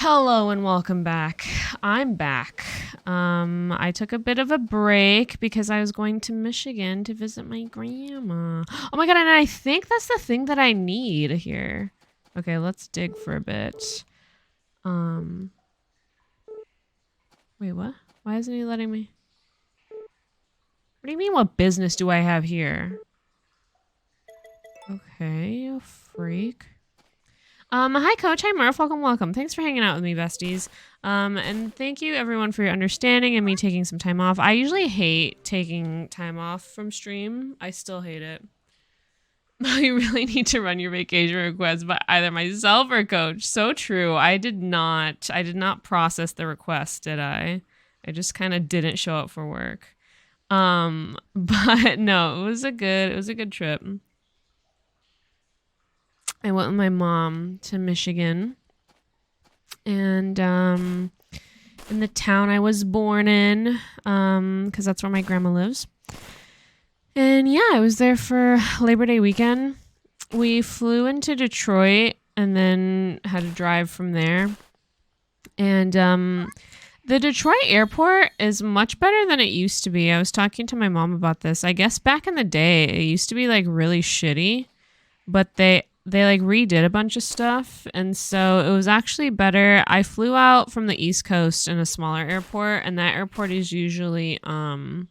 Hello and welcome back. I'm back. I took a bit of a break because I was going to Michigan to visit my grandma. Oh my god, and I think that's the thing that I need here. Okay, let's dig for a bit. Um, Wait, what? Why isn't he letting me? What do you mean, what business do I have here? Okay, you freak. Hi Coach, hi Murph, welcome. Thanks for hanging out with me, besties. And thank you everyone for your understanding and me taking some time off. I usually hate taking time off from stream. I still hate it. You really need to run your vacation request by either myself or Coach. So true. I did not process the request, did I? I just kind of didn't show up for work. But no, it was a good trip. I went with my mom to Michigan, and in the town I was born in, because that's where my grandma lives. And yeah, I was there for Labor Day weekend. We flew into Detroit and then had to drive from there. And the Detroit airport is much better than it used to be. I was talking to my mom about this. I guess back in the day, it used to be like really shitty, but they like redid a bunch of stuff, and so it was actually better. I flew out from the East Coast in a smaller airport, and that airport is usually I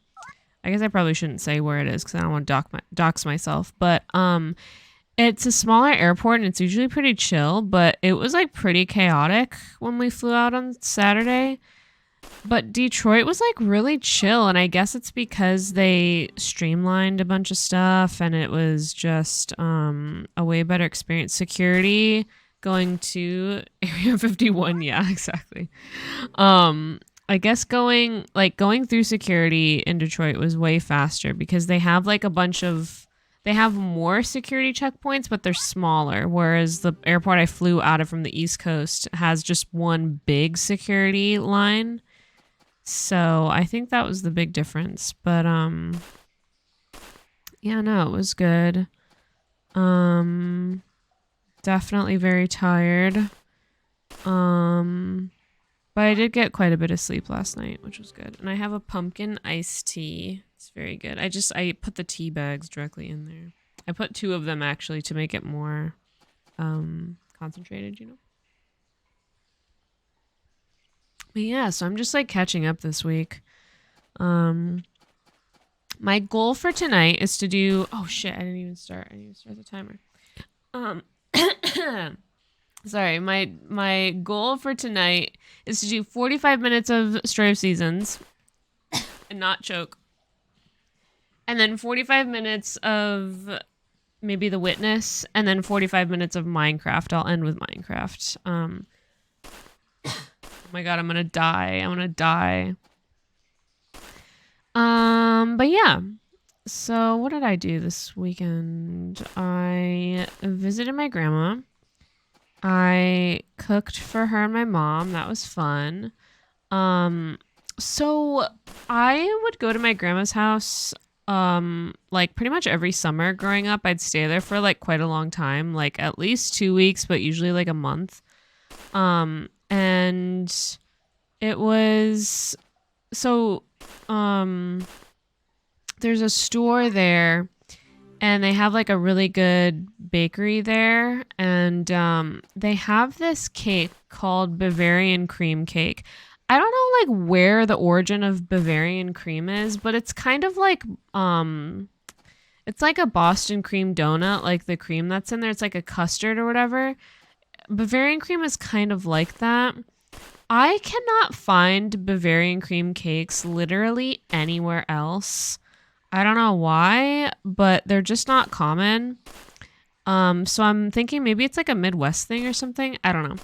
guess I probably shouldn't say where it is because I don't want to dox myself, but it's a smaller airport and it's usually pretty chill, but it was like pretty chaotic when we flew out on Saturday. But Detroit was like really chill, and I guess it's because they streamlined a bunch of stuff and it was just a way better experience. Security going to Area 51, yeah, exactly. I guess going through security in Detroit was way faster because they have like they have more security checkpoints, but they're smaller. Whereas the airport I flew out of from the East Coast has just one big security line. So I think that was the big difference. But yeah, no, it was good. Definitely very tired. But I did get quite a bit of sleep last night, which was good. And I have a pumpkin iced tea. It's very good. I put the tea bags directly in there. I put 2 of them actually to make it more concentrated, you know. But yeah, so I'm just like catching up this week. My goal for tonight is to do. Oh shit! I didn't even start. I need to start the timer. Sorry. My goal for tonight is to do 45 minutes of Stray of Seasons and not choke, and then 45 minutes of maybe The Witness, and then 45 minutes of Minecraft. I'll end with Minecraft. Oh my god, I'm gonna die. But yeah. So what did I do this weekend? I visited my grandma. I cooked for her and my mom. That was fun. So I would go to my grandma's house like pretty much every summer growing up. I'd stay there for like quite a long time, like at least 2 weeks, but usually like a month. And it was so there's a store there and they have like a really good bakery there, and they have this cake called Bavarian cream cake. I don't know like where the origin of Bavarian cream is, but it's kind of like it's like a Boston cream donut, like the cream that's in there. It's like a custard or whatever. Bavarian cream is kind of like that. I cannot find Bavarian cream cakes literally anywhere else. I don't know why, but they're just not common. So I'm thinking maybe it's like a Midwest thing or something. I don't know.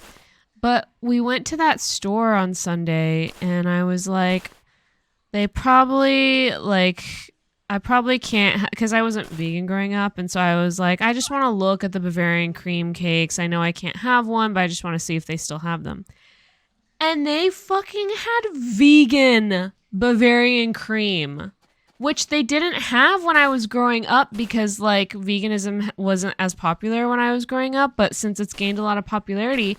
But we went to that store on Sunday and I was like, I probably can't, because I wasn't vegan growing up. And so I was like, I just want to look at the Bavarian cream cakes. I know I can't have one, but I just want to see if they still have them. And they fucking had vegan Bavarian cream, which they didn't have when I was growing up because like veganism wasn't as popular when I was growing up. But since it's gained a lot of popularity,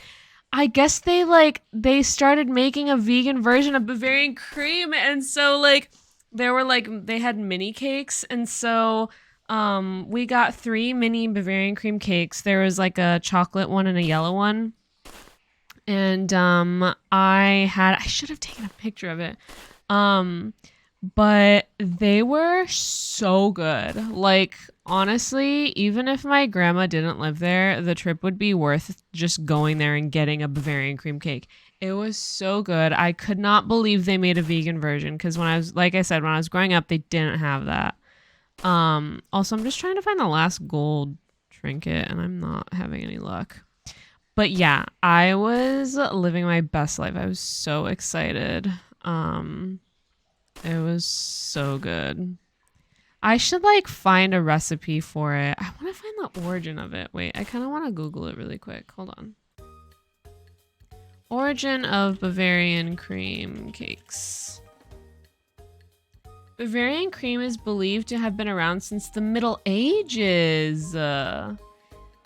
I guess they started making a vegan version of Bavarian cream, and so like there were like they had mini cakes, and so we got 3 mini Bavarian cream cakes. There was like a chocolate one and a yellow one. And I should have taken a picture of it. But they were so good. Like, honestly, even if my grandma didn't live there, the trip would be worth just going there and getting a Bavarian cream cake. It was so good. I could not believe they made a vegan version because when I was, like I said, when I was growing up, they didn't have that. Also, I'm just trying to find the last gold trinket and I'm not having any luck. But yeah, I was living my best life. I was so excited. It was so good. I should like find a recipe for it. I want to find the origin of it. Wait, I kind of want to Google it really quick. Hold on. Origin of Bavarian cream cakes. Bavarian cream is believed to have been around since the Middle Ages. The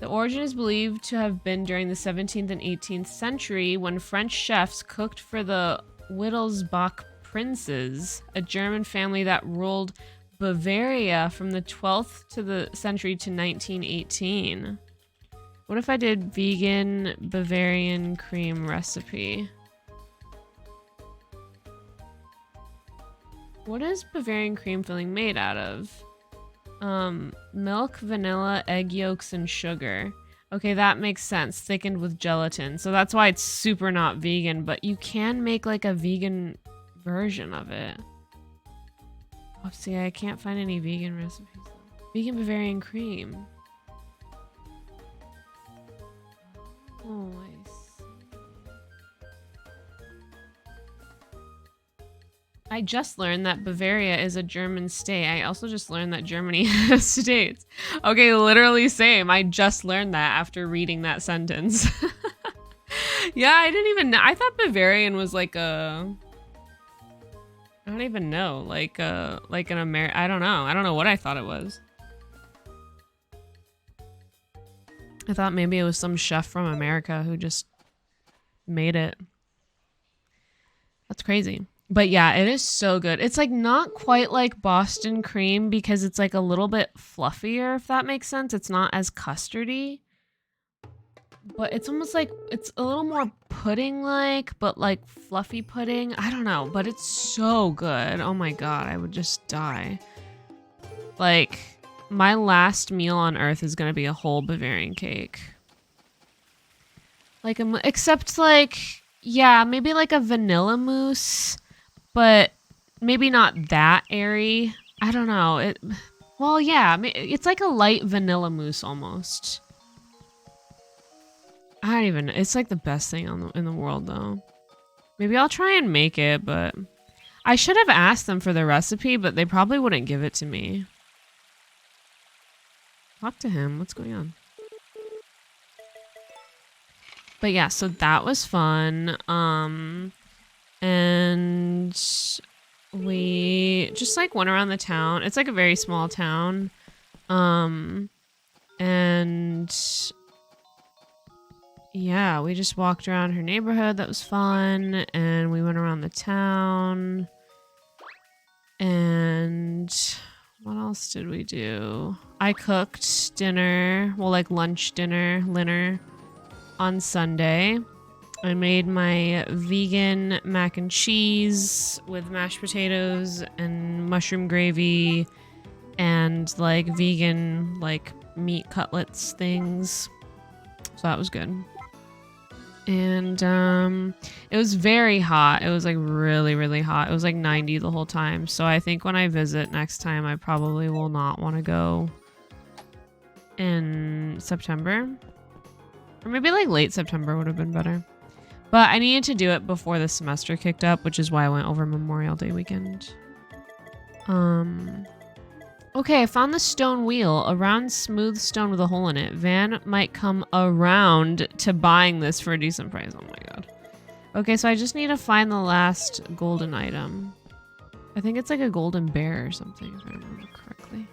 origin is believed to have been during the 17th and 18th century when French chefs cooked for the Wittelsbach princes, a German family that ruled Bavaria from the 12th to the century to 1918. What if I did vegan Bavarian cream recipe? What is Bavarian cream filling made out of? Milk, vanilla, egg yolks, and sugar. Okay, that makes sense. Thickened with gelatin. So that's why it's super not vegan, but you can make like a vegan version of it. Oh, see, I can't find any vegan recipes. Vegan Bavarian cream. Oh, I see. I just learned that Bavaria is a German state. I also just learned that Germany has states. Okay, literally same. I just learned that after reading that sentence. Yeah, I didn't even know. I thought Bavarian was like a... I don't even know. Like an I don't know. I don't know what I thought it was. I thought maybe it was some chef from America who just made it. That's crazy. But yeah, it is so good. It's like not quite like Boston cream because it's like a little bit fluffier, if that makes sense. It's not as custardy. But it's almost like it's a little more pudding-like, but like fluffy pudding. I don't know, but it's so good. Oh my god, I would just die. Like, my last meal on Earth is gonna be a whole Bavarian cake. Like, except like, yeah, maybe like a vanilla mousse, but maybe not that airy. I don't know. Well, yeah, it's like a light vanilla mousse almost. I don't even. It's like the best thing in the world, though. Maybe I'll try and make it, but I should have asked them for the recipe, but they probably wouldn't give it to me. Talk to him. What's going on? But yeah, so that was fun. And we just like went around the town. It's like a very small town. And yeah, we just walked around her neighborhood. That was fun. And we went around the town. And what else did we do? I cooked dinner. Well, like lunch dinner on Sunday. I made my vegan mac and cheese with mashed potatoes and mushroom gravy and like vegan like meat cutlets things. So that was good. And it was very hot. It was like really, really hot. It was like 90 the whole time. So I think when I visit next time, I probably will not want to go in September. Or maybe like late September would have been better. But I needed to do it before the semester kicked up, which is why I went over Memorial Day weekend. Okay, I found the stone wheel. A round, smooth stone with a hole in it. Van might come around to buying this for a decent price. Oh my god. Okay, so I just need to find the last golden item. I think it's like a golden bear or something, if I remember correctly.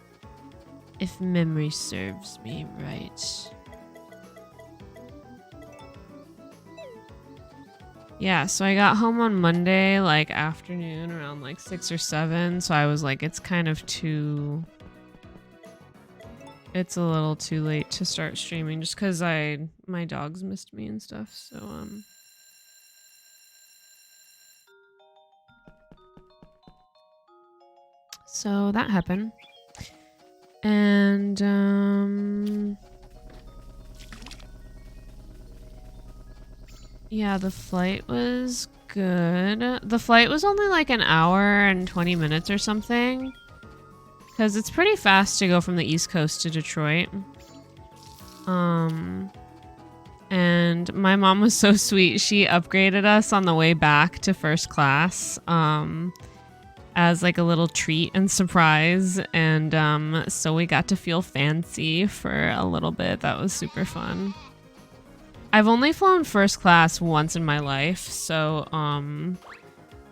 If memory serves me right. Yeah, so I got home on Monday, like afternoon around like 6 or 7. So I was like, it's kind of too... It's a little too late to start streaming just because my dogs missed me and stuff. So that happened. And yeah, the flight was good. The flight was only like an hour and 20 minutes or something. Because it's pretty fast to go from the East Coast to Detroit. And my mom was so sweet. She upgraded us on the way back to first class as like a little treat and surprise. And so we got to feel fancy for a little bit. That was super fun. I've only flown first class once in my life. So,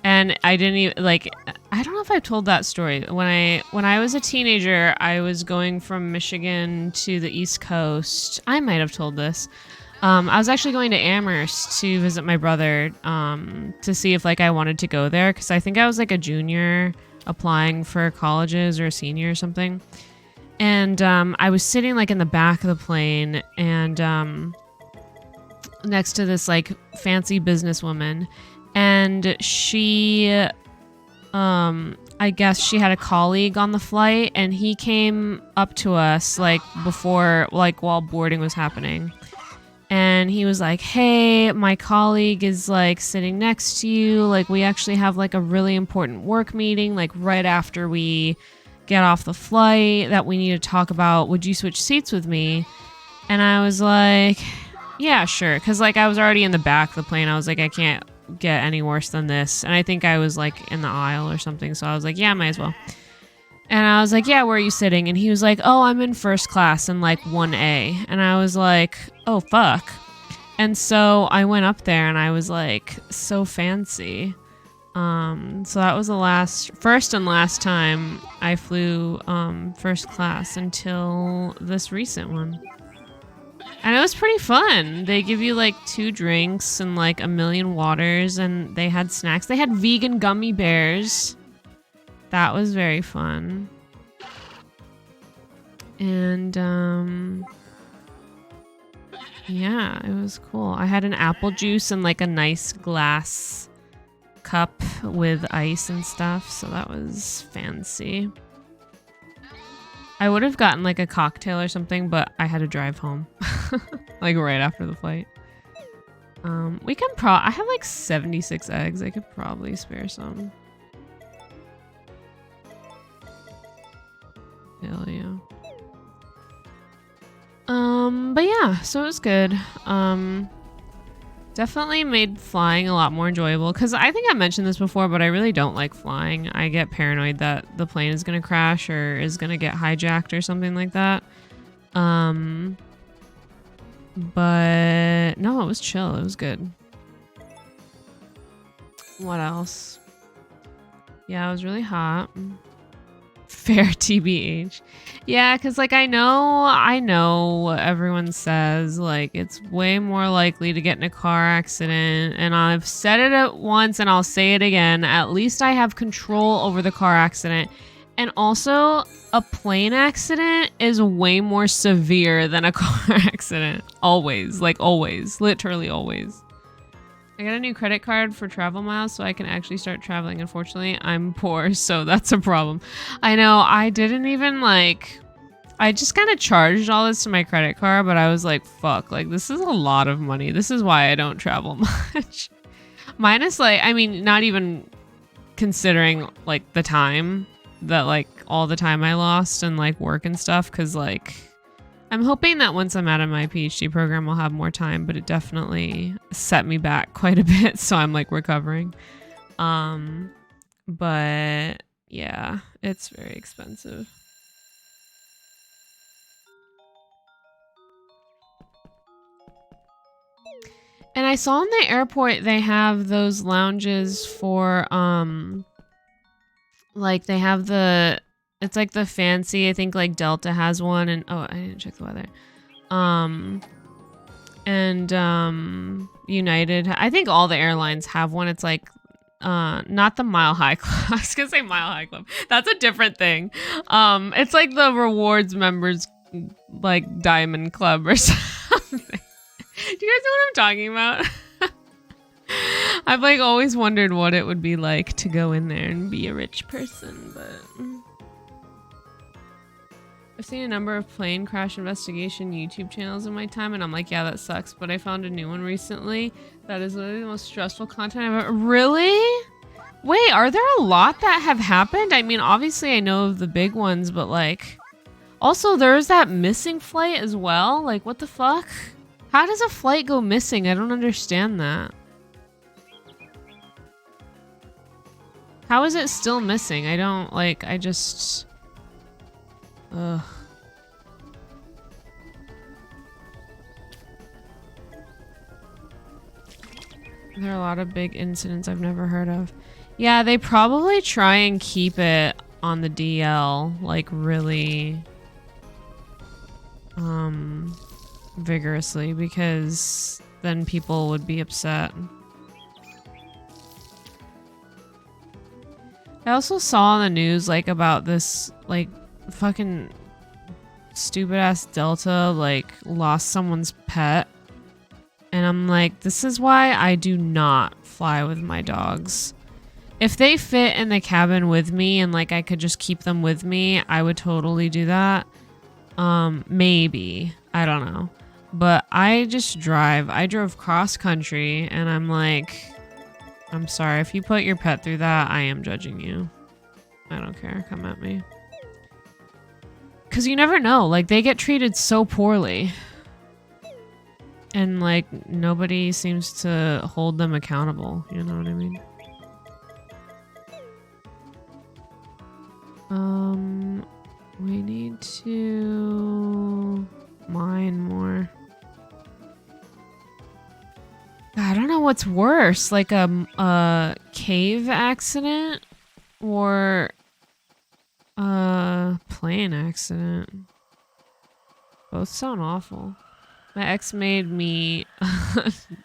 and I didn't even, like, I don't know if I've told that story. When I was a teenager, I was going from Michigan to the East Coast. I might have told this. I was actually going to Amherst to visit my brother to see if like I wanted to go there because I think I was like a junior applying for colleges or a senior or something. And I was sitting like in the back of the plane and next to this like fancy businesswoman, and she I guess she had a colleague on the flight, and he came up to us like before, like while boarding was happening. And he was like, hey, my colleague is like sitting next to you. Like we actually have like a really important work meeting like right after we get off the flight that we need to talk about. Would you switch seats with me? And I was like, yeah, sure. Cause like I was already in the back of the plane. I was like, I can't get any worse than this. And I think I was like in the aisle or something. So I was like, yeah, might as well. And I was like, yeah, where are you sitting? And he was like, oh, I'm in first class in like 1A. And I was like, oh, fuck. And so I went up there and I was like, so fancy. So that was the first and last time I flew first class until this recent one. And it was pretty fun. They give you like 2 drinks and like a million waters, and they had snacks. They had vegan gummy bears. That was very fun. And yeah, it was cool. I had an apple juice in like a nice glass cup with ice and stuff, so that was fancy. I would have gotten like a cocktail or something, but I had to drive home like right after the flight. I have like 76 eggs. I could probably spare some. Hell yeah. But yeah, so it was good. Definitely made flying a lot more enjoyable because I think I mentioned this before, but I really don't like flying. I get paranoid that the plane is going to crash or is going to get hijacked or something like that. But no, it was chill. It was good. What else? Yeah, it was really hot. Fair TBH. Yeah, because like I know what everyone says, like it's way more likely to get in a car accident, and I've said it at once and I'll say it again, at least I have control over the car accident. And also a plane accident is way more severe than a car accident. Always, like always, literally always. I got a new credit card for travel miles so I can actually start traveling. Unfortunately, I'm poor, so that's a problem. I know, I didn't even like... I just kind of charged all this to my credit card, but I was like, fuck, like this is a lot of money. This is why I don't travel much. Minus like, I mean, not even considering like the time that like all the time I lost and like work and stuff, because like... I'm hoping that once I'm out of my PhD program, I'll have more time, but it definitely set me back quite a bit. So I'm like recovering. But yeah, it's very expensive. And I saw in the airport, they have those lounges for, like they have it's like the fancy, I think like Delta has one, and oh, I didn't check the weather. And United. I think all the airlines have one. It's like not the Mile High Club. I was gonna say Mile High Club. That's a different thing. It's like the rewards members like Diamond Club or something. Do you guys know what I'm talking about? I've like always wondered what it would be like to go in there and be a rich person, but I've seen a number of plane crash investigation YouTube channels in my time, and I'm like, yeah, that sucks. But I found a new one recently that is literally the most stressful content I've ever. Really? Wait, are there a lot that have happened? I mean, obviously I know of the big ones, but like, also there's that missing flight as well. Like, what the fuck? How does a flight go missing? I don't understand that. How is it still missing? I don't like. I just. Ugh. There are a lot of big incidents I've never heard of. Yeah, they probably try and keep it on the DL, like really vigorously, because then people would be upset. I also saw on the news like about this like fucking stupid ass Delta like lost someone's pet, and I'm like, this is why I do not fly with my dogs. If they fit in the cabin with me and like I could just keep them with me, I would totally do that. Maybe, I don't know, but I just drive. I drove cross country, and I'm like, I'm sorry, if you put your pet through that, I am judging you. I don't care. Come at me. Because you never know. Like, they get treated so poorly. And, like, nobody seems to hold them accountable. You know what I mean? We need to mine more. I don't know what's worse, like a cave accident or a plane accident. Both sound awful. My ex made me,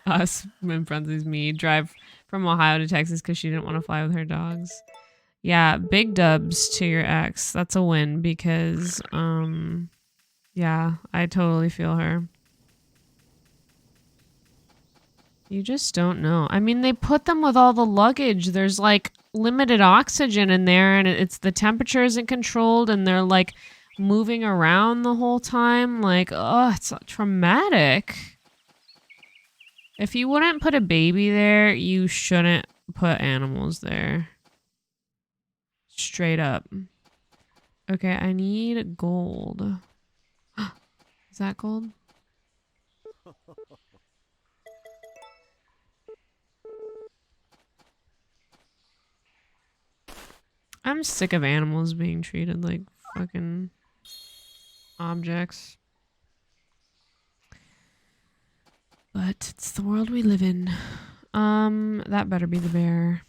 us, in parentheses, me, drive from Ohio to Texas because she didn't want to fly with her dogs. Yeah, big dubs to your ex. That's a win because, yeah, I totally feel her. You just don't know. I mean, they put them with all the luggage. There's like limited oxygen in there, and it's the temperature isn't controlled, and they're like moving around the whole time. Like, oh, it's traumatic. If you wouldn't put a baby there, you shouldn't put animals there. Straight up. Okay, I need gold. Is that gold? I'm sick of animals being treated like fucking objects. But it's the world we live in. That better be the bear.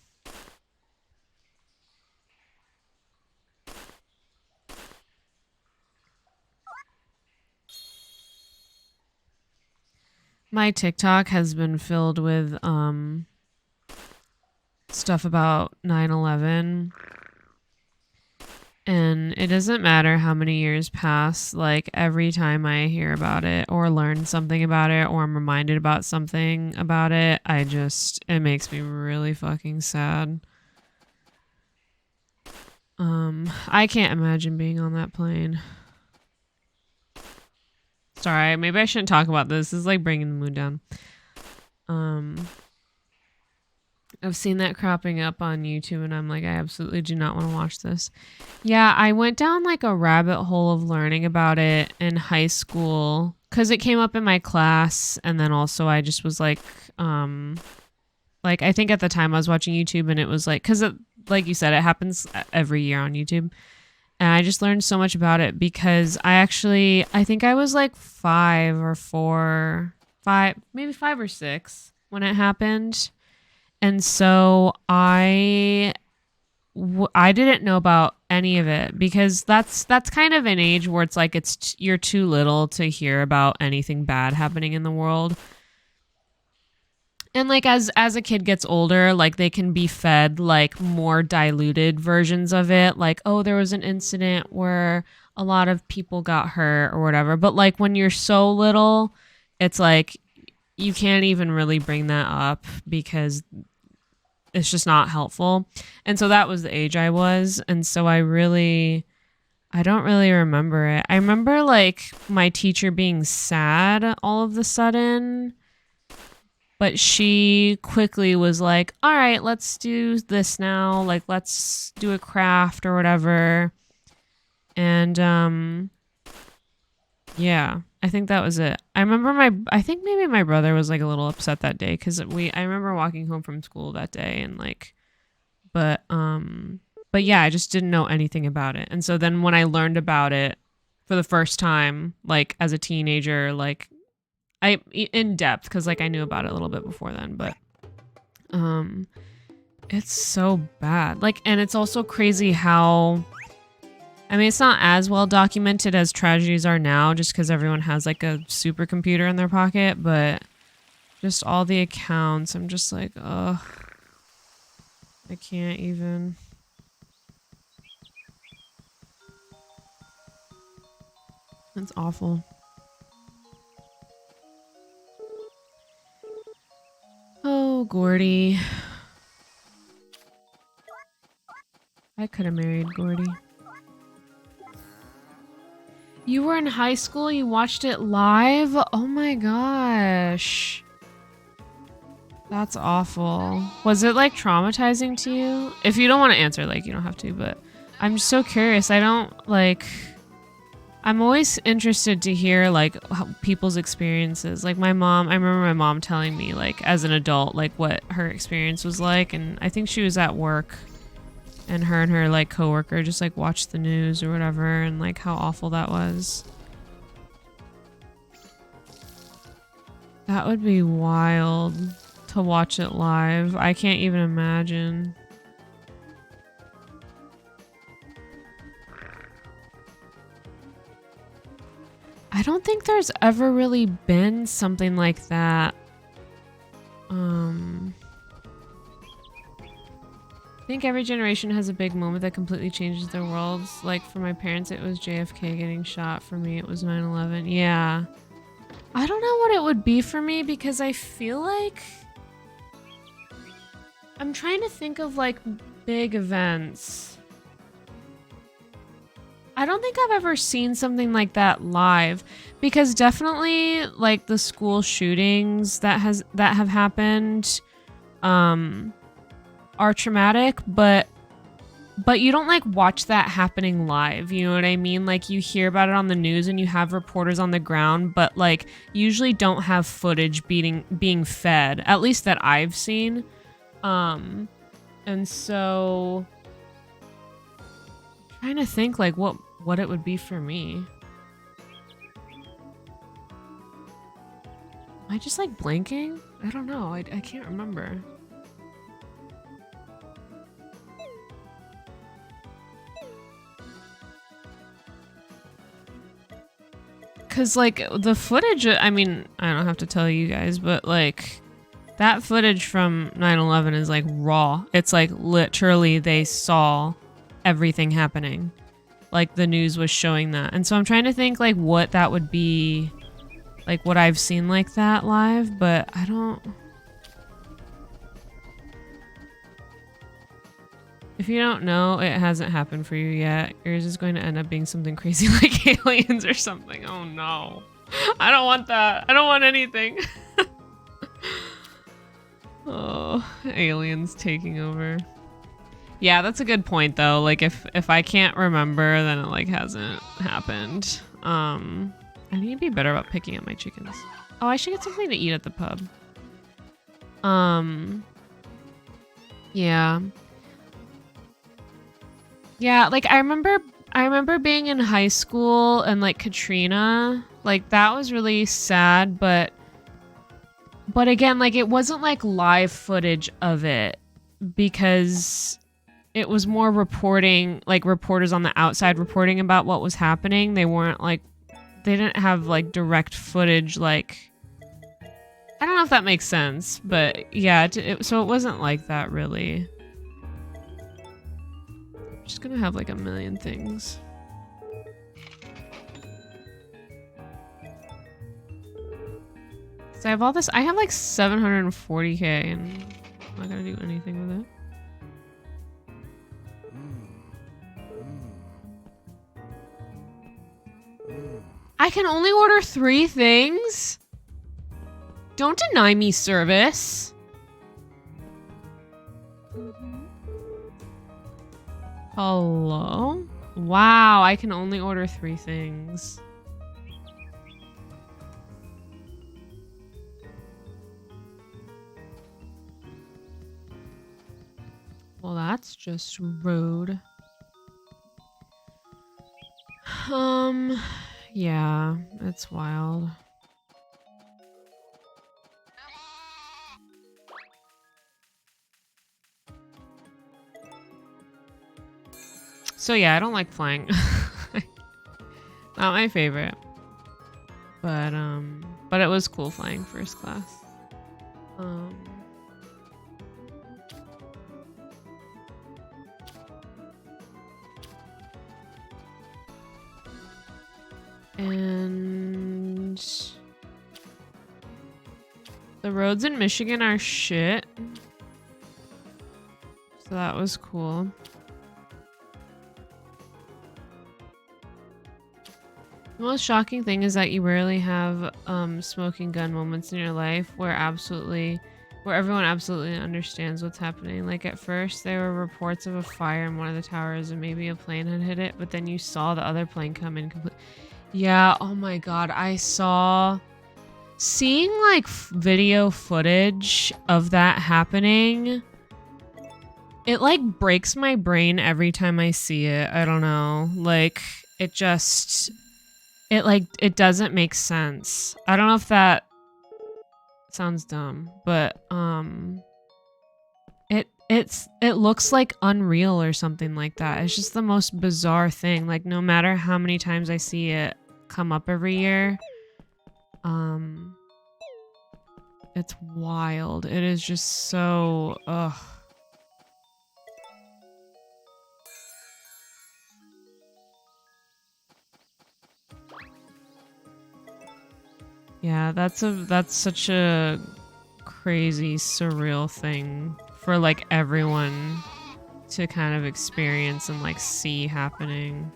My TikTok has been filled with stuff about 9/11. And it doesn't matter how many years pass, like every time I hear about it or learn something about it or I'm reminded about something about it, it makes me really fucking sad. I can't imagine being on that plane. Sorry, maybe I shouldn't talk about this. This is like bringing the mood down. I've seen that cropping up on YouTube and I'm like, I absolutely do not want to watch this. Yeah, I went down like a rabbit hole of learning about it in high school because it came up in my class, and then also I just was like I think at the time I was watching YouTube and it was like, because like you said, it happens every year on YouTube. And I just learned so much about it because I think I was like 5 or 6 when it happened. And so I didn't know about any of it because that's kind of an age where it's like you're too little to hear about anything bad happening in the world. And like as a kid gets older, like they can be fed like more diluted versions of it. Like, oh, there was an incident where a lot of people got hurt or whatever. But like when you're so little, it's like you can't even really bring that up because it's just not helpful. And so that was the age I was. And so I don't really remember it. I remember like my teacher being sad all of a sudden, but she quickly was like, all right, let's do this now. Like, let's do a craft or whatever. And yeah, I think that was it. I think maybe my brother was like a little upset that day because I remember walking home from school that day and like, but yeah, I just didn't know anything about it. And so then when I learned about it for the first time, like as a teenager, like in depth, because like I knew about it a little bit before then, but it's so bad. Like, and it's also crazy how, I mean, it's not as well documented as tragedies are now, just because everyone has like a supercomputer in their pocket, but just all the accounts, I'm just like, ugh, I can't even. That's awful. Oh, Gordy. I could have married Gordy. You were in high school? You watched it live? Oh my gosh. That's awful. Was it like traumatizing to you? If you don't want to answer, like you don't have to, but I'm just so curious. I'm always interested to hear like people's experiences. Like my mom, I remember my mom telling me like as an adult, like what her experience was like. And I think she was at work and her like coworker just like watched the news or whatever and like how awful that was. That would be wild to watch it live. I can't even imagine. I don't think there's ever really been something like that. I think every generation has a big moment that completely changes their worlds. Like for my parents, it was JFK getting shot. For me, it was 9/11. Yeah. I don't know what it would be for me because I feel like I'm trying to think of like big events. I don't think I've ever seen something like that live because definitely like the school shootings that have happened are traumatic, but you don't like watch that happening live, you know what I mean? Like you hear about it on the news and you have reporters on the ground, but like usually don't have footage being fed, at least that I've seen. And so trying to think like what it would be for me. Am I just like blanking? I don't know. I can't remember. Cause like the footage, I mean, I don't have to tell you guys, but like that footage from 9/11 is like raw. It's like literally they saw everything happening. Like the news was showing that. And so I'm trying to think like what that would be, like what I've seen like that live, but I don't. If you don't know, it hasn't happened for you yet. Yours is going to end up being something crazy like aliens or something. Oh no. I don't want that. I don't want anything. Oh, aliens taking over. Yeah, that's a good point though. Like if I can't remember, then it like hasn't happened. I need to be better about picking up my chickens. Oh, I should get something to eat at the pub. Yeah. Yeah, like I remember being in high school and like Katrina, like that was really sad, but again, like it wasn't like live footage of it because it was more reporting, like reporters on the outside reporting about what was happening. They weren't like, they didn't have like direct footage. Like, I don't know if that makes sense, but yeah, so it wasn't like that really. I'm just gonna have like a million things. So I have all this. I have like 740k, and I'm not gonna do anything with it. I can only order 3 things? Don't deny me service. Hello? Wow, I can only order 3 things. Well, that's just rude. Yeah, it's wild. So yeah, I don't like flying. Not my favorite. But it was cool flying first class. And the roads in Michigan are shit. So that was cool. The most shocking thing is that you rarely have smoking gun moments in your life where everyone absolutely understands what's happening. Like at first there were reports of a fire in one of the towers and maybe a plane had hit it, but then you saw the other plane come in Yeah, oh my god, seeing like video footage of that happening, it like breaks my brain every time I see it. I don't know, like it doesn't make sense. I don't know if that sounds dumb, but it looks like Unreal or something like that. It's just the most bizarre thing. Like no matter how many times I see it come up every year, it's wild. It is just so ugh. Yeah, that's such a crazy, surreal thing for like everyone to kind of experience and like see happening.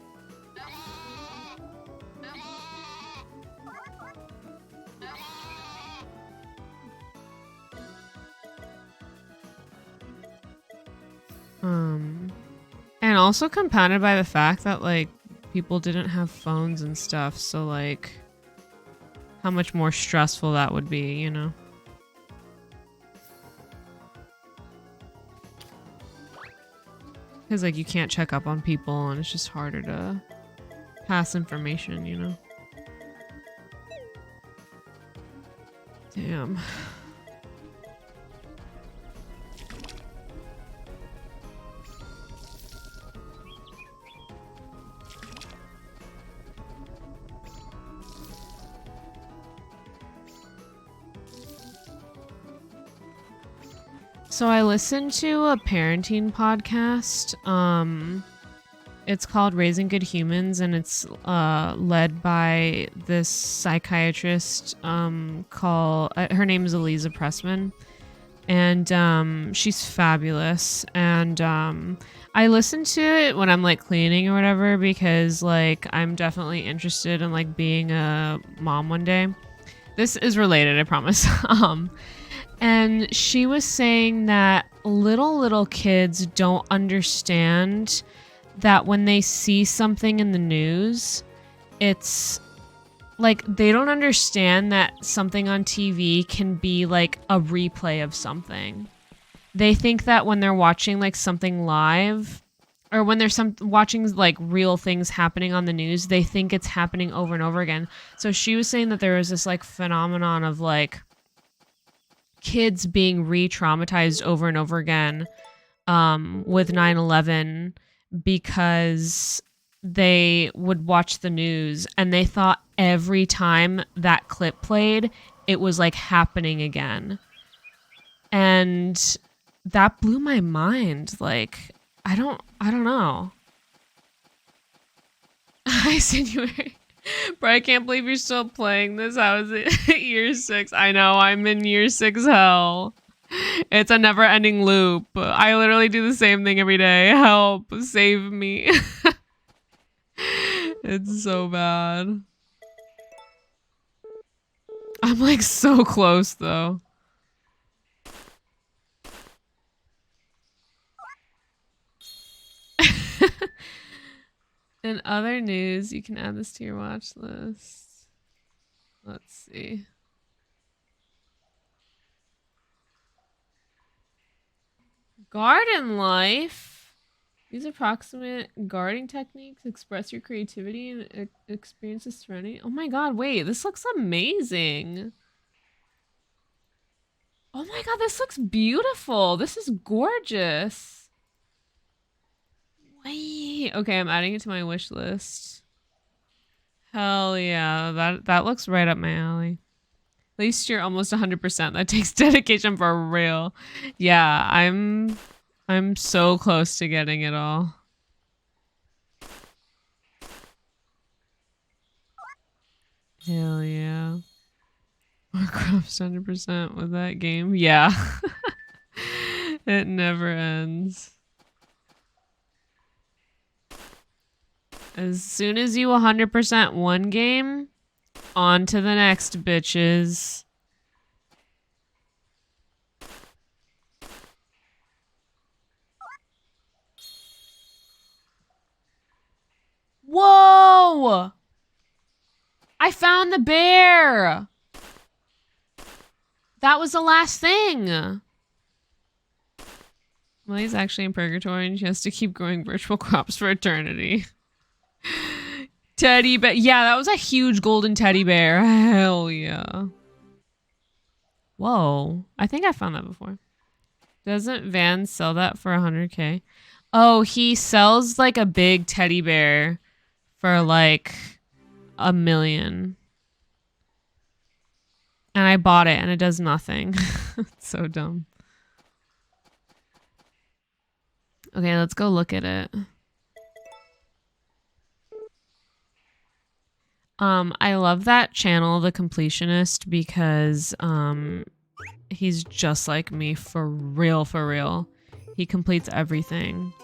And also compounded by the fact that like people didn't have phones and stuff, so like how much more stressful that would be, you know? Because like you can't check up on people and it's just harder to pass information, you know? Damn. So I listened to a parenting podcast. It's called Raising Good Humans, and it's led by this psychiatrist her name is Eliza Pressman, and she's fabulous. And I listen to it when I'm like cleaning or whatever because like I'm definitely interested in like being a mom one day. This is related, I promise. And she was saying that little kids don't understand that when they see something in the news, it's like they don't understand that something on TV can be like a replay of something. They think that when they're watching like something live or when they're watching like real things happening on the news, they think it's happening over and over again. So she was saying that there was this like phenomenon of like kids being re-traumatized over and over again with 9/11 because they would watch the news and they thought every time that clip played, it was like happening again. And that blew my mind. Like, I don't know. Hi, Sinuary. Bro, I can't believe you're still playing this. How is it year 6? I know, I'm in year 6 hell. It's a never-ending loop. I literally do the same thing every day. Help, save me. It's so bad. I'm like so close though. In other news, you can add this to your watch list. Let's see. Garden life. These approximate gardening techniques express your creativity and experience the serenity. Oh my god, wait, this looks amazing. Oh my god, this looks beautiful. This is gorgeous. Wait, okay, I'm adding it to my wish list. Hell yeah, that looks right up my alley. At least you're almost 100%. That takes dedication for real. Yeah, I'm so close to getting it all. Hell yeah. Warcraft's 100% with that game. Yeah. It never ends. As soon as you 100% one game, on to the next, bitches. Whoa! I found the bear! That was the last thing. Millie's actually in purgatory and she has to keep growing virtual crops for eternity. Teddy bear. Yeah, that was a huge golden teddy bear. Hell yeah. Whoa. I think I found that before. Doesn't Van sell that for 100K? Oh, he sells like a big teddy bear for like $1 million. And I bought it and it does nothing. It's so dumb. Okay, let's go look at it. I love that channel, The Completionist, because he's just like me for real, for real. He completes everything.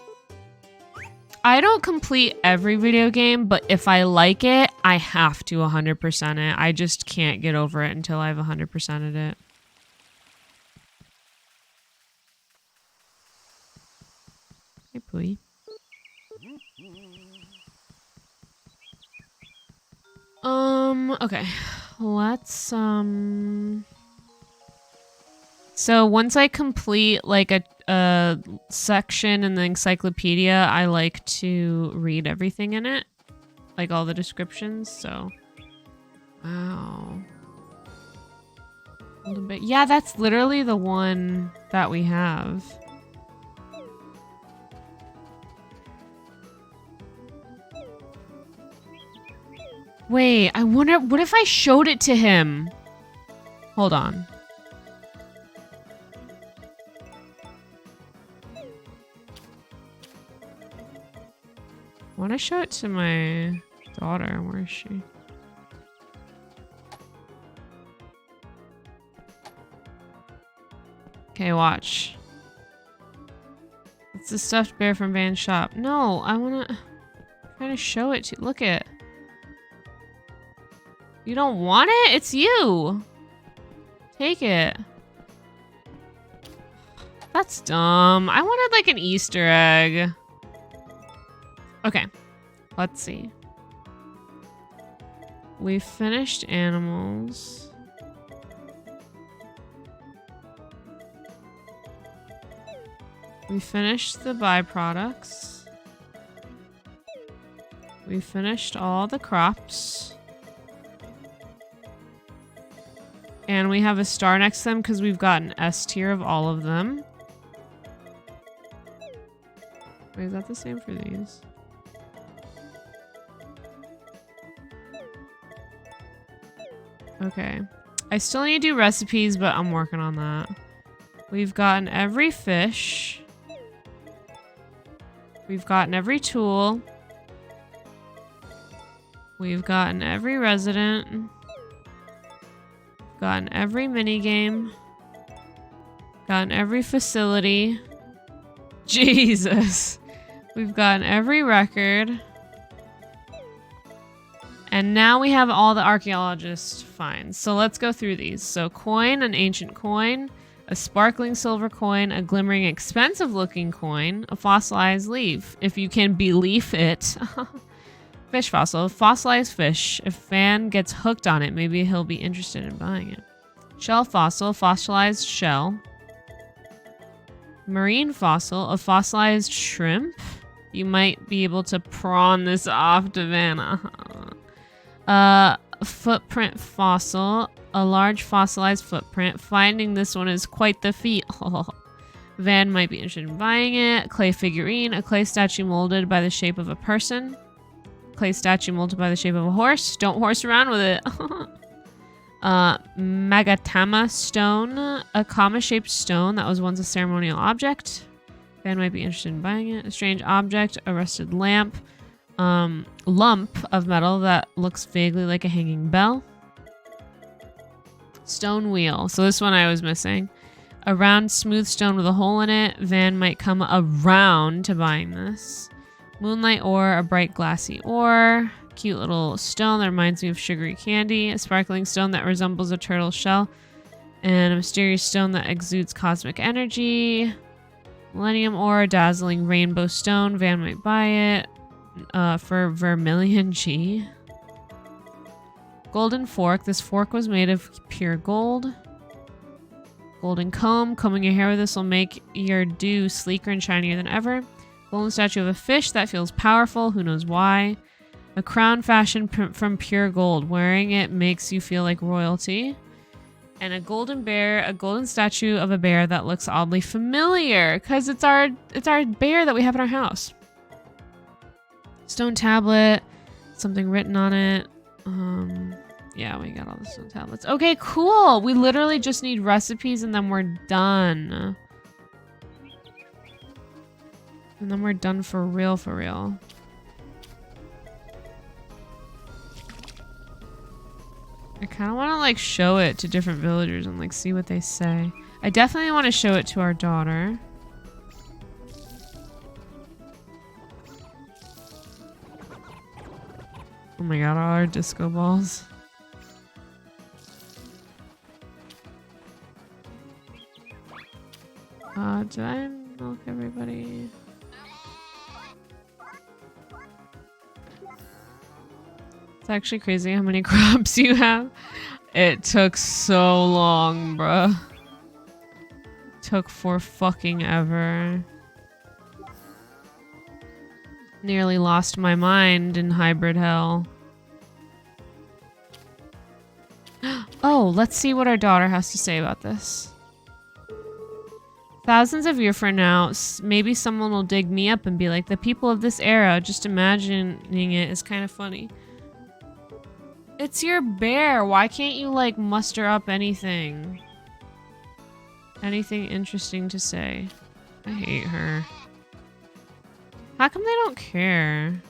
I don't complete every video game, but if I like it, I have to 100% it. I just can't get over it until I've 100%ed it. Hey, Pooey. Okay. Let's, So once I complete like a section in the encyclopedia, I like to read everything in it. Like all the descriptions, so. Wow. A little bit. Yeah, that's literally the one that we have. Wait, I wonder, what if I showed it to him? Hold on. I want to show it to my daughter. Where is she? Okay, watch. It's the stuffed bear from Van's shop. No, I want to try to show it to you. Look it. You don't want it? It's you. Take it. That's dumb. I wanted like an Easter egg. Okay, let's see. We finished animals. We finished the byproducts. We finished all the crops. And we have a star next to them because we've got an S tier of all of them. Wait, is that the same for these? Okay. I still need to do recipes, but I'm working on that. We've gotten every fish. We've gotten every tool. We've gotten every resident. Gotten every minigame. Gotten every facility. Jesus. We've gotten every record. And now we have all the archaeologist finds. So let's go through these. So coin, an ancient coin, a sparkling silver coin, a glimmering expensive looking coin, a fossilized leaf, if you can believe it. Fish fossil, fossilized fish. If Van gets hooked on it, maybe he'll be interested in buying it. Shell fossil, fossilized shell. Marine fossil, a fossilized shrimp. You might be able to prawn this off to Vanna. Footprint fossil, a large fossilized footprint. Finding this one is quite the feat. Van might be interested in buying it. Clay figurine, a clay statue molded by the shape of a person. Clay statue molded by the shape of a horse. Don't horse around with it. Magatama stone, a comma-shaped stone that was once a ceremonial object. Van might be interested in buying it. A strange object, a rusted lamp. Lump of metal that looks vaguely like a hanging bell. Stone wheel. So this one I was missing. A round, smooth stone with a hole in it. Van might come around to buying this. Moonlight ore, a bright glassy ore. Cute little stone that reminds me of sugary candy. A sparkling stone that resembles a turtle shell. And a mysterious stone that exudes cosmic energy. Millennium ore, dazzling rainbow stone. Van might buy it. For vermilion G. Golden fork. This fork was made of pure gold. Golden comb. Combing your hair with this will make your dew sleeker and shinier than ever. Golden statue of a fish that feels powerful. Who knows why? A crown fashioned from pure gold. Wearing it makes you feel like royalty. And a golden bear. A golden statue of a bear that looks oddly familiar. Because it's our bear that we have in our house. Stone tablet, something written on it. Yeah, we got all the stone tablets. Okay, cool. We literally just need recipes and then we're done. And then we're done for real, for real. I kind of want to like show it to different villagers and like see what they say. I definitely want to show it to our daughter. Oh my god, all our disco balls. Did I milk everybody? It's actually crazy how many crops you have. It took so long, bruh. Took for fucking ever. Nearly lost my mind in hybrid hell. Oh, let's see what our daughter has to say about this. Thousands of years from now, maybe someone will dig me up and be like, the people of this era, just imagining it is kind of funny. It's your bear. Why can't you, like, muster up anything? Anything interesting to say? I hate her. How come they don't care?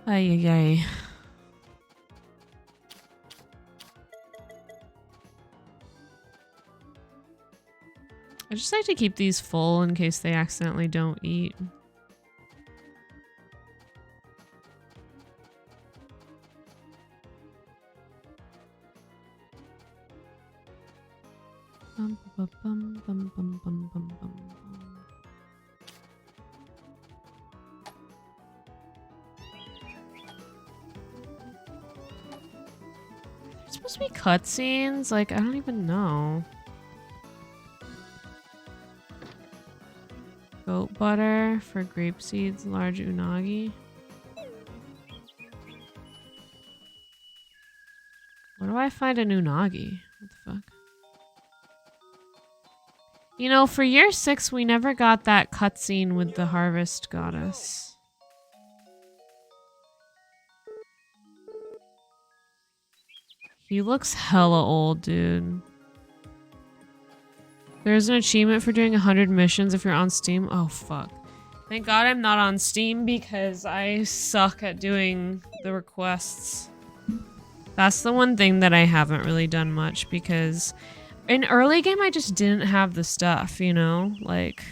Ay, ay, ay. I just like to keep these full in case they accidentally don't eat. Bum, bum, bum, bum, bum, bum, bum, bum. There's supposed to be cutscenes? Like, I don't even know. Goat butter for grape seeds, large unagi. Where do I find an unagi? What the fuck? You know, for year 6, we never got that cutscene with the harvest goddess. He looks hella old, dude. There's an achievement for doing 100 missions if you're on Steam. Oh, fuck. Thank God I'm not on Steam because I suck at doing the requests. That's the one thing that I haven't really done much because in early game I just didn't have the stuff, you know? Like,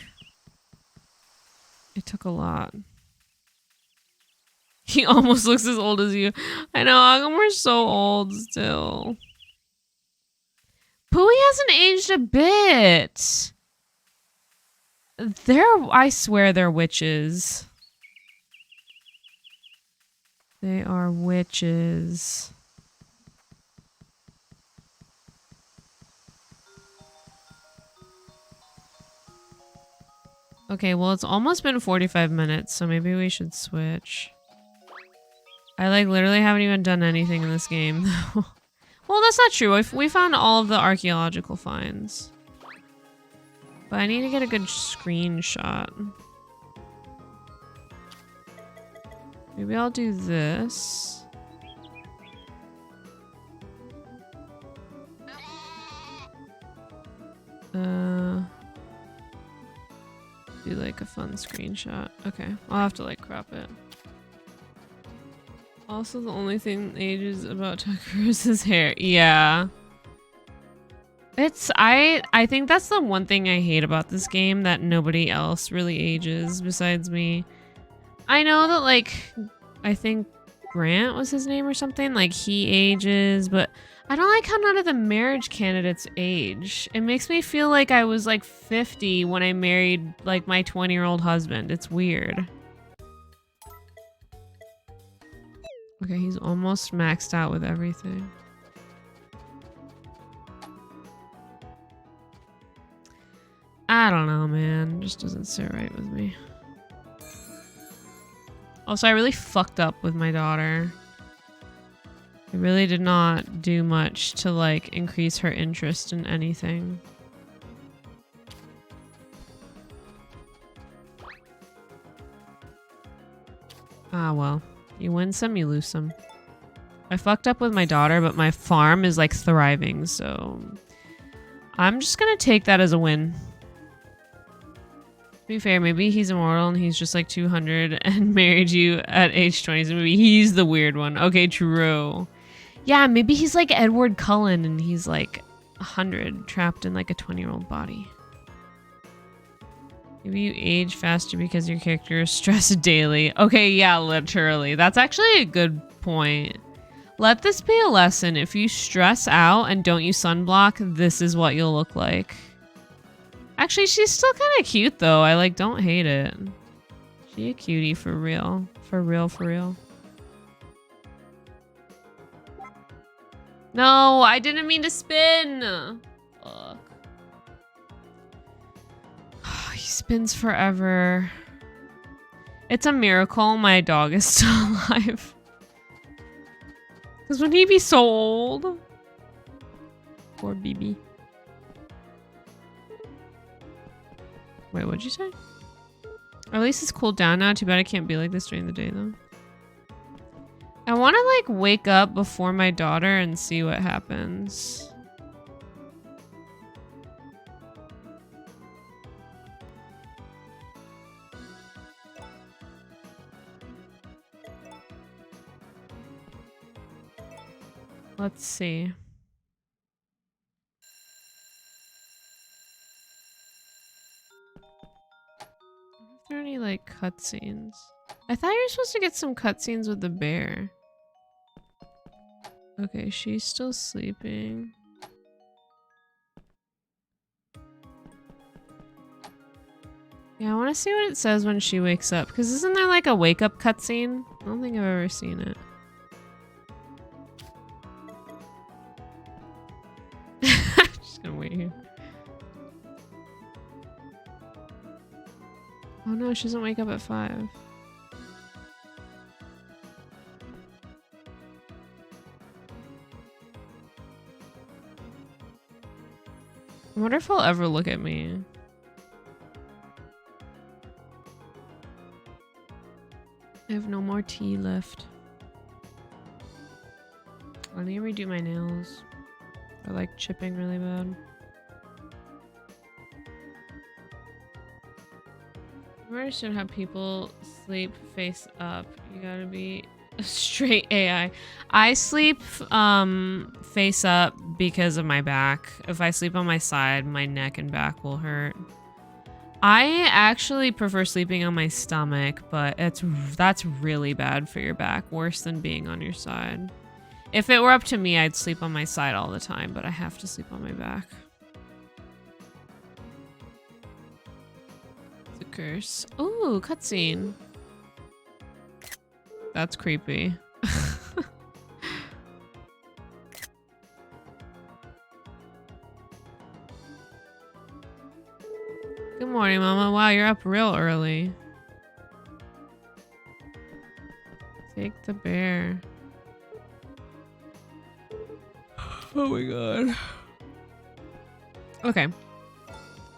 it took a lot. He almost looks as old as you. I know, how come we're so old still? Pooey hasn't aged a bit. I swear they're witches. They are witches. Okay, well, it's almost been 45 minutes, so maybe we should switch. I, like, literally haven't even done anything in this game. Well, that's not true. We found all of the archaeological finds. But I need to get a good screenshot. Maybe I'll do this. Do like a fun screenshot. Okay, I'll have to like crop it. Also, the only thing that ages about Tucker is his hair. Yeah. I think that's the one thing I hate about this game, that nobody else really ages besides me. I know that, like, I think Grant was his name or something, like, he ages, but I don't like how none of the marriage candidates age. It makes me feel like I was, like, 50 when I married, like, my 20-year-old husband. It's weird. Okay, he's almost maxed out with everything. I don't know, man. It just doesn't sit right with me. Also, I really fucked up with my daughter. I really did not do much to, like, increase her interest in anything. Ah, well. You win some, you lose some. I fucked up with my daughter, but my farm is, like, thriving, so... I'm just gonna take that as a win. To be fair, maybe he's immortal and he's just, like, 200 and married you at age 20, so maybe he's the weird one. Okay, true. Yeah, maybe he's like Edward Cullen and he's, like, 100, trapped in, like, a 20-year-old body. Maybe you age faster because your character is stressed daily. Okay, yeah, literally. That's actually a good point. Let this be a lesson. If you stress out and don't use sunblock, this is what you'll look like. Actually, she's still kind of cute, though. I, like, don't hate it. She a cutie for real. For real, for real. No, I didn't mean to spin. Fuck. He spins forever. It's a miracle my dog is still alive. Because wouldn't he be so old? Poor BB. Wait, what'd you say? At least it's cooled down now. Too bad I can't be like this during the day, though. I want to, like, wake up before my daughter and see what happens. Let's see. Are there any, like, cutscenes? I thought you were supposed to get some cutscenes with the bear. Okay, she's still sleeping. Yeah, I want to see what it says when she wakes up. Because isn't there, like, a wake-up cutscene? I don't think I've ever seen it. Just gonna wait here. Oh no, she doesn't wake up at 5. I wonder if he'll ever look at me. I have no more tea left. I need to redo my nails. They're like chipping really bad. I've already shown how people sleep face up. You gotta be a straight AI. I sleep face up because of my back. If I sleep on my side, my neck and back will hurt. I actually prefer sleeping on my stomach, but that's really bad for your back. Worse than being on your side. If it were up to me, I'd sleep on my side all the time, but I have to sleep on my back. It's a curse. Ooh, cutscene. That's creepy. Good morning, Mama. Wow, you're up real early. Take the bear. Oh my god. Okay.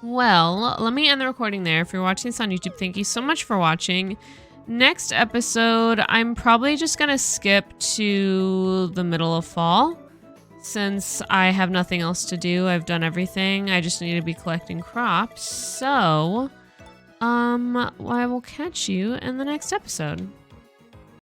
Well, let me end the recording there. If you're watching this on YouTube, thank you so much for watching. Next episode, I'm probably just gonna skip to the middle of fall. Since I have nothing else to do, I've done everything. I just need to be collecting crops. So, I will catch you in the next episode.